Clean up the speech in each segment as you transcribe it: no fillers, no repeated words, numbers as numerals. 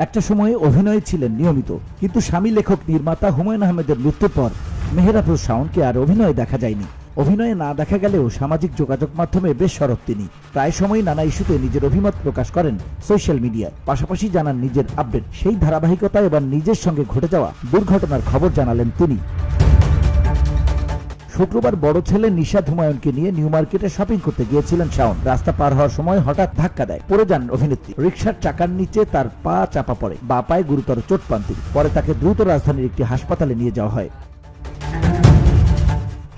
একটা সময়ে অভিনয়ে ছিলেন নিয়মিত, কিন্তু স্বামী লেখক নির্মাতা হুমায়ুন আহমেদের মৃত্যুর পর মেহেরাবুর শাওনকে আর অভিনয়ে দেখা যায়নি। অভিনয়ে না দেখা গেলেও সামাজিক যোগাযোগ মাধ্যমে বেশ সরব তিনি। প্রায় সময়ই নানা ইস্যুতে নিজের অভিমত প্রকাশ করেন সোশ্যাল মিডিয়ায়, পাশাপাশি জানান নিজের আপডেট। সেই ধারাবাহিকতায় এবার নিজের সঙ্গে ঘটে যাওয়া দুর্ঘটনার খবর জানালেন তিনি। শুক্রবার বড় ছেলে নিশাদ হুমায়ুনকে নিয়ে নিউ মার্কেটে শপিং করতে গিয়েছিলেন শাওন। রাস্তা পার হওয়ার সময় হঠাৎ ধাক্কা দেয়, পড়ে যান অভিনেত্রী। রিকশার চাকার নিচে তার পা চাপা পড়ে, বা পায়ে গুরুতর চোট পান তিনি। পরে তাকে দ্রুত রাজধানীর একটি হাসপাতালে নিয়ে যাওয়া হয়।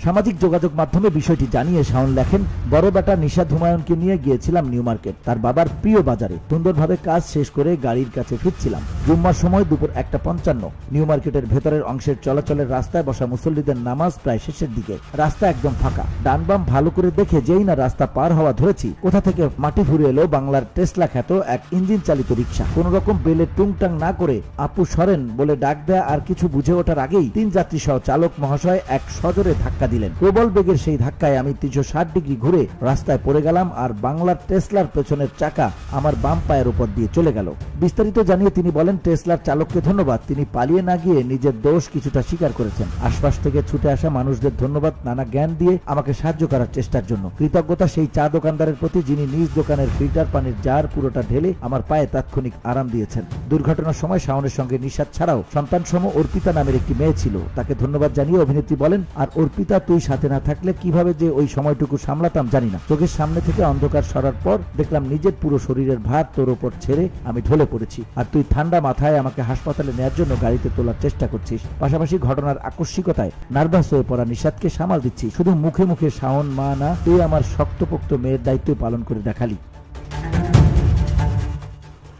সামাজিক যোগাযোগ মাধ্যমে বিষয়টি জানিয়ে শাওন লেখেন, বড় বেটা নিশাদ হুমায়ুনকে নিয়ে গিয়েছিলাম নিউ মার্কেট, তার বাবার প্রিয় বাজারে। সুন্দরভাবে কাজ শেষ করে গাড়ির কাছে ফিরছিলাম। জুম্মার সময় দুপুর 1:55। নিউ মার্কেটের ভেতরের অংশের চলাচলের রাস্তায় বসা মুসল্লিদের নামাজ প্রায় শেষের দিকে। রাস্তা একদম ফাঁকা। ডান বাম ভালো করে দেখে যেই না রাস্তা পার হওয়া ধরেছি, কোথা থেকে মাটি ফুরে এলো বাংলার টেসলা খ্যাত এক ইঞ্জিন চালিত রিক্সা। কোন রকম বেলে টুংটাং না করে আপু সরেন বলে ডাক দেয়া আর কিছু বুঝে ওঠার আগেই 3 যাত্রী সহ চালক মহাশয় এক সজোরে ধাক্কা দিলেন। প্রবল বেগের সেই ধাক্কায় আমি 360 ডিগ্রি ঘুরে রাস্তায় পড়ে গেলাম, আর বাংলার টেসলার পেছনের চাকা আমার বাম পায়ের উপর দিয়ে চলে গেল। বিস্তারিত জানিয়ে তিনি বলেন, টেসলার চালককে ধন্যবাদ, তিনি পালিয়ে না গিয়ে নিজের দোষ কিছুটা স্বীকার করেছেন। আশপাশ থেকে ছুটে আসা মানুষদের ধন্যবাদ নানা জ্ঞান দিয়ে আমাকে সাহায্য করার চেষ্টার জন্য। কৃতজ্ঞতা সেই চা দোকানদারের প্রতি, যিনি নিজ দোকানের ফিল্টার পানির জার পুরোটা ঢেলে আমার পায়ে তাৎক্ষণিক আরাম দিয়েছেন। দুর্ঘটনার সময় শাওনের সঙ্গে নিশাদ ছাড়াও সন্তানসম অর্পিতা নামের একটি মেয়ে ছিল। তাকে ধন্যবাদ জানিয়ে অভিনেত্রী বলেন, আর অর্পিতা, তুই সাথে না থাকলে কিভাবে যে ওই সময়টুকু সামলাতাম জানি না। চোখের সামনে থেকে অন্ধকার সরার পর দেখলাম নিজের পুরো শরীরের ভার তোর ওপর ছেড়ে আমি ঢলে পড়েছি, আর তুই ঠান্ডা মাথায় আমাকে হাসপাতালে নেওয়ার জন্য গাড়িতে তোলার চেষ্টা করছিস। পাশাপাশি ঘটনার আকস্মিকতায় নার্ভাস হয়ে পড়া নিশাদকে সামাল দিচ্ছি। শুধু মুখে মুখে শাওন মা না, তুই আমার শক্তপোক্ত মেয়ের দায়িত্ব পালন করে দেখালি।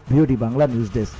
VOD Bangla news desk.